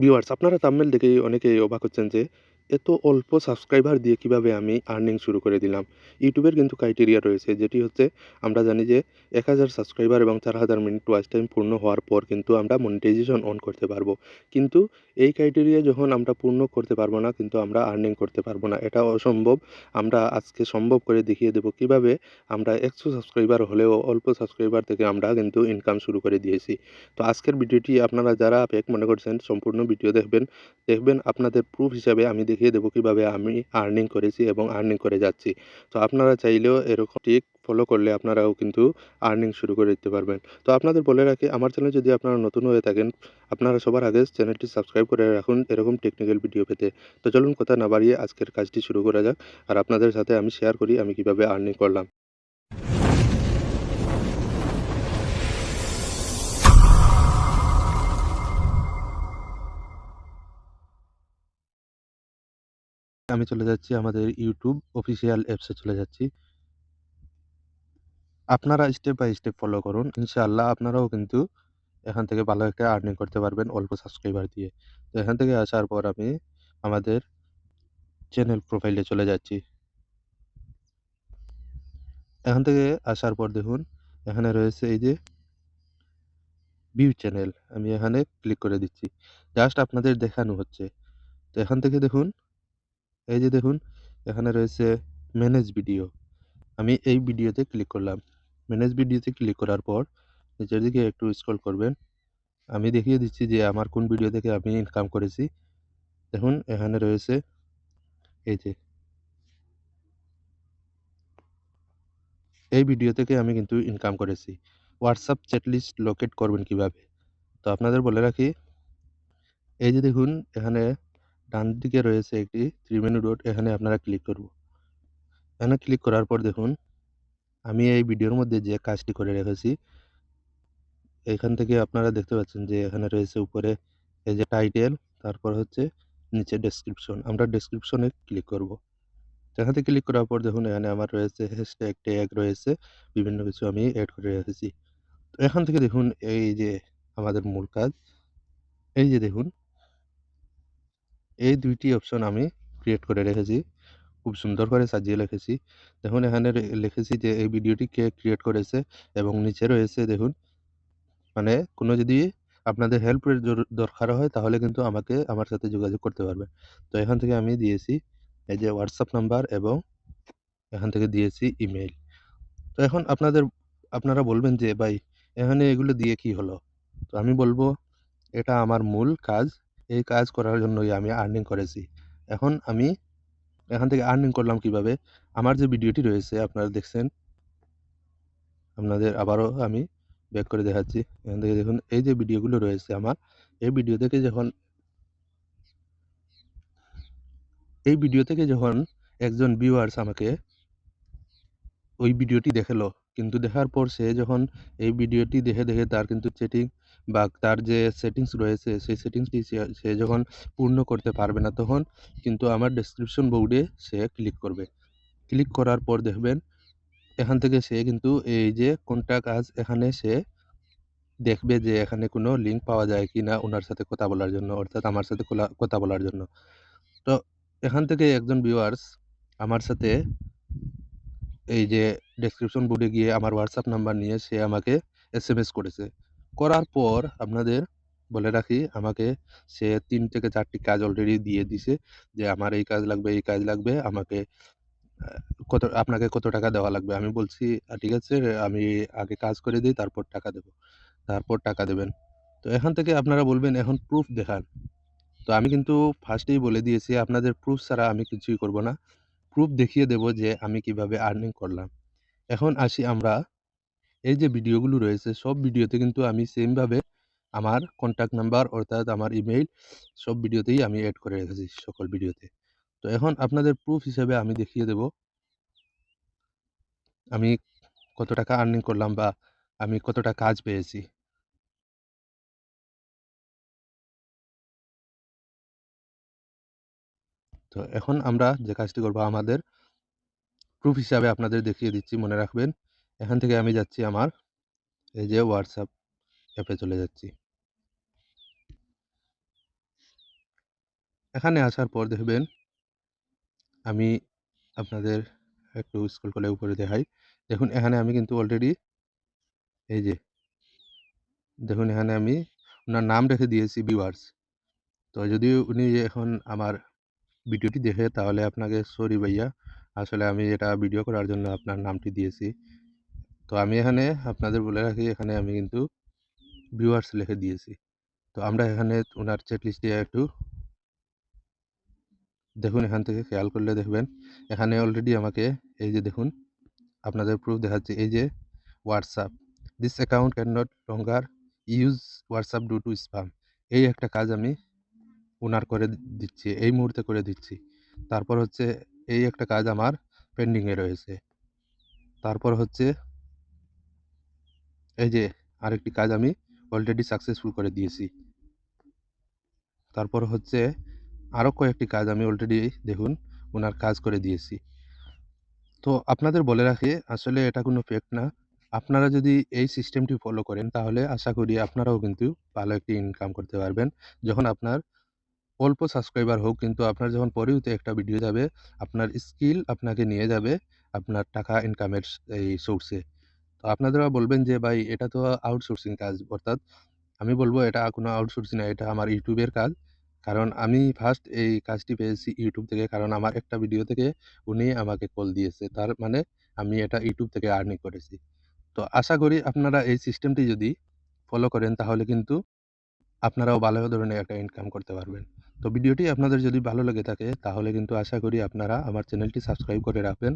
Viewers আপনারা thumbnail দেখেই অনেকেই অবাক হচ্ছেন যে এত অল্প সাবস্ক্রাইবার দিয়ে কিভাবে আমি আর্নিং শুরু করে দিলাম। ইউটিউবের কিন্তু ক্রাইটেরিয়া রয়েছে, যেটি হচ্ছে আমরা জানি যে ১,০০০ সাবস্ক্রাইবার এবং ৪,০০০ মিনিট ওয়াচ টাইম পূর্ণ হওয়ার পর কিন্তু আমরা মনিটাইজেশন অন করতে পারবো। কিন্তু এই ক্রাইটেরিয়া যখন আমরা পূর্ণ করতে পারবো না, কিন্তু আমরা আর্নিং করতে পারবো না। এটা অসম্ভব। আমরা আজকে সম্ভব করে দেখিয়ে দেব কিভাবে আমরা ১০০ সাবস্ক্রাইবার হলেও অল্প সাবস্ক্রাইবার থেকে আমরা কিন্তু ইনকাম শুরু করে দিয়েছি। তো আজকের ভিডিওটি আপনারা যারা ফেক মনে করছেন সম্পূর্ণ ভিডিও দেখবেন। দেখবেন আপনাদের প্রুফ হিসাবে আমি দেখিয়ে দেব কিভাবে আমি আর্নিং করেছি এবং আর্নিং করে যাচ্ছি। তো আপনারা চাইলেও এরকম ট্রিক ফলো করলে আপনারাও কিন্তু আর্নিং শুরু করে দিতে পারবেন। তো আপনাদের বলে রাখি, আমার চ্যানেলে যদি আপনারা নতুন হয়ে থাকেন, আপনারা সবার আগে চ্যানেলটি সাবস্ক্রাইব করে রাখুন এরকম টেকনিক্যাল ভিডিও পেতে। তো চলুন কথা না বাড়িয়ে আজকের কাজটি শুরু করা যাক। আর আপনাদের সাথে আমি শেয়ার করি আমি কিভাবে আর্নিং করলাম। আমি চলে যাচ্ছি আমাদের ইউটিউব অফিসিয়াল অ্যাপসে চলে যাচ্ছি। আপনারা স্টেপ বাই স্টেপ ফলো করুন। ইনশাআল্লাহ আপনারাও কিন্তু এখান থেকে ভালো একটা আর্নিং করতে পারবেন অল্প সাবস্ক্রাইবার দিয়ে। তো এখান থেকে আসার পর আমি আমাদের চ্যানেল প্রোফাইলে চলে যাচ্ছি। এখান থেকে আসার পর দেখুন এখানে রয়েছে এই যে ভিউ চ্যানেল। আমি এখানে ক্লিক করে দিচ্ছি। জাস্ট আপনাদের দেখানো হচ্ছে। তো এখান থেকে দেখুন, এই যে দেখুন এখানে রয়েছে ম্যানেজ ভিডিও। আমি এই ভিডিওতে ক্লিক করলাম। ম্যানেজ ভিডিওতে ক্লিক করার পর নিচের দিকে একটু স্ক্রল করবেন। আমি দেখিয়ে দিচ্ছি যে আমার কোন ভিডিও থেকে আমি ইনকাম করেছি। দেখুন এখানে রয়েছে এই যে এই ভিডিও থেকে আমি কিন্তু ইনকাম করেছি। WhatsApp চ্যাট লিস্ট লোকেট করবেন কিভাবে? তো আপনাদের বলে রাখি, এই যে দেখুন এখানে ডান দিকে রয়েছে একটি ত্রিমেনু ডট, এখানে আপনারা ক্লিক করব। এখানে ক্লিক করার পর দেখুন আমি এই ভিডিওর মধ্যে যে কাজটি করে রেখেছি, এখান থেকে আপনারা দেখতে পাচ্ছেন যে এখানে রয়েছে উপরে এই যে টাইটেল, তারপর হচ্ছে নিচে ডেসক্রিপশন। আমরা ডেসক্রিপশনে ক্লিক করব। এখানে ক্লিক করার পর দেখুন এখানে আমার রয়েছে হ্যাশট্যাগ, ট্যাগ রয়েছে, বিভিন্ন কিছু আমি এড করে রেখেছি। তো এখান থেকে দেখুন এই যে আমাদের মূল কাজ, এই যে দেখুন এই ২ টি অপশন আমি ক্রিয়েট করে রেখেছি। খুব সুন্দর করে সাজিয়ে রেখেছি। দেখুন এখানে লিখেছি যে এই ভিডিওটি কে ক্রিয়েট করেছে এবং নিচে রয়েছে দেখুন, মানে কোনো যদি আপনাদের হেল্পের দরকার হয় তাহলে কিন্তু আমার সাথে যোগাযোগ করতে পারবেন। তো এখান থেকে আমি দিয়েছি এই যে WhatsApp নাম্বার এবং এখান থেকে দিয়েছি ইমেইল। তো এখন আপনারা বলবেন যে, "ভাই এখানে এগুলো দিয়ে কি হলো?" তো আমি বলব, "এটা আমার মূল কাজ। এই কাজ করার জন্যই আমি আর্নিং করেছি।" এখন আমি এখান থেকে আর্নিং করলাম কিভাবে? আমার যে ভিডিওটি রয়েছে আপনারা দেখছেন, আপনাদের আবারও আমি ব্যাক করে দেখাচ্ছি। এখান থেকে দেখুন এই যে ভিডিওগুলো রয়েছে আমার, এই ভিডিও থেকে যখন এই ভিডিও থেকে যখন একজন ভিউয়ার্স আমাকে ওই ভিডিওটি দেখালো। কিন্তু দেখার পর সে যখন এই ভিডিওটি দেখে তার কিন্তু বা তার যে সেটিংস রয়েছে সেই সেটিংসটি সে যখন পূর্ণ করতে পারবে না, তখন কিন্তু আমার ডেসক্রিপশন বোর্ডে সে ক্লিক করবে। ক্লিক করার পর দেখবেন এখান থেকে সে কিন্তু এই যে কোনটা কাজ, এখানে সে দেখবে যে এখানে কোনো লিঙ্ক পাওয়া যায় কিনা উনার সাথে কথা বলার জন্য, অর্থাৎ আমার সাথে কথা বলার জন্য। তো এখান থেকে একজন ভিউয়ার্স আমার সাথে এই যে ডেসক্রিপশন বোর্ডে গিয়ে আমার WhatsApp নাম্বার নিয়ে সে আমাকে এসএমএস করেছে। করার পর আপনাদের বলে রাখি, আমাকে সে ৩ থেকে ৪ টি কাজ অলরেডি দিয়ে দিছে যে, "আমার এই কাজ লাগবে, এই কাজ লাগবে। আমাকে আ আপনাকে কত টাকা দেওয়া লাগবে?" আমি বলছি, ঠিক আছে, আমি আগে কাজ করে দেই, তারপর টাকা দেব।" তারপর টাকা দেবেন। তো এখান থেকে আপনারা বলবেন, "এখন প্রুফ দেখান।" তো আমি কিন্তু ফার্স্টেই বলে দিয়েছি আপনাদের প্রুফ ছাড়া আমি কিছুই করব না। প্রুফ দেখিয়ে দেব যে আমি কিভাবে আর্নিং করলাম। এখন আসি আমরা, এই যে ভিডিওগুলো রয়েছে সব ভিডিওতে কিন্তু আমি সেম ভাবে আমার কনট্যাক্ট নাম্বার অর্থাৎ আমার ইমেইল সব ভিডিওতেই আমি এড করে রেখেছি, সকল ভিডিওতে। তো এখন আপনাদের প্রুফ হিসেবে আমি দেখিয়ে দেব আমি কত টাকা আর্নিং করলাম বা আমি কতটা কাজ পেয়েছি। তো এখন আমরা যে কাজটি করব, আমাদের প্রুফ হিসাবে আপনাদের দেখিয়ে দিচ্ছি, মনে রাখবেন। এখান থেকে আমি যাচ্ছি আমার এই যে WhatsApp অ্যাপে চলে যাচ্ছি। এখানে আসার পর দেখবেন আমি আপনাদের একটু স্ক্রল করে উপরে দেখাই। দেখুন এখানে আমি কিন্তু অলরেডি এই যে দেখুন এখানে আমি উনার নাম রেখে দিয়েছি ভিউয়ার্স। তো যদি উনি এখন আমার ভিডিওটি দেখে তাহলে আপনাকে সরি ভাইয়া। আসলে আমি এটা ভিডিও করার জন্য আপনার নামটি দিয়েছি। তো আমি এখানে আপনাদের বলে রাখি এখানে আমি কিন্তু ভিউয়ার্স লিখে দিয়েছি। তো আমরা এখানে উনার চেক লিস্টে একটু দেখুন এখান থেকে খেয়াল করলে দেখবেন এখানে অলরেডি আমাকে এই যে দেখুন আপনাদের প্রুফ দেখাচ্ছে এই যে WhatsApp this account can not longer use WhatsApp do to spam এই একটা কাজ আমি উনার করে দিচ্ছি, এই মুহূর্তে করে দিচ্ছি। তারপর হচ্ছে এই একটা কাজ আমার পেন্ডিংয়ে রয়েছে। তারপর হচ্ছে এই যে আরেকটি কাজ আমি অলরেডি সাকসেসফুল করে দিয়েছি। তারপর হচ্ছে আরও কয়েকটি কাজ আমি অলরেডি দেখুন উনার কাজ করে দিয়েছি। তো আপনাদের বলে রাখি আসলে এটা কোনো ফেক না। আপনারা যদি এই সিস্টেমটি ফলো করেন তাহলে আশা করি আপনারাও কিন্তু ভালো একটি ইনকাম করতে পারবেন। যখন আপনার অল্প সাবস্ক্রাইবার হোক কিন্তু আপনার যখন পরেও একটা ভিডিও যাবে, আপনার স্কিল আপনাকে নিয়ে যাবে আপনার টাকা ইনকামের এই সোর্সে। তো আপনারা বলবেন যে ভাই এটা তো আউটসোর্সিং কাজ। অর্থাৎ আমি বলব এটা কোনো আউটসোর্সিং না, এটা আমার ইউটিউবের কাজ। কারণ আমি ফার্স্ট এই কাজটি পেয়েছি ইউটিউব থেকে। কারণ আমার একটা ভিডিও থেকে উনি আমাকে কল দিয়েছে। তার মানে আমি এটা ইউটিউব থেকে আর্নিং করেছি। তো আশা করি আপনারা এই সিস্টেমটি যদি ফলো করেন তাহলে কিন্তু আপনারাও ভালো ধরনের একটা ইনকাম করতে পারবেন। তো ভিডিওটি আপনাদের যদি ভালো লেগে থাকে তাহলে কিন্তু আশা করি আপনারা আমার চ্যানেলটি সাবস্ক্রাইব করে রাখবেন।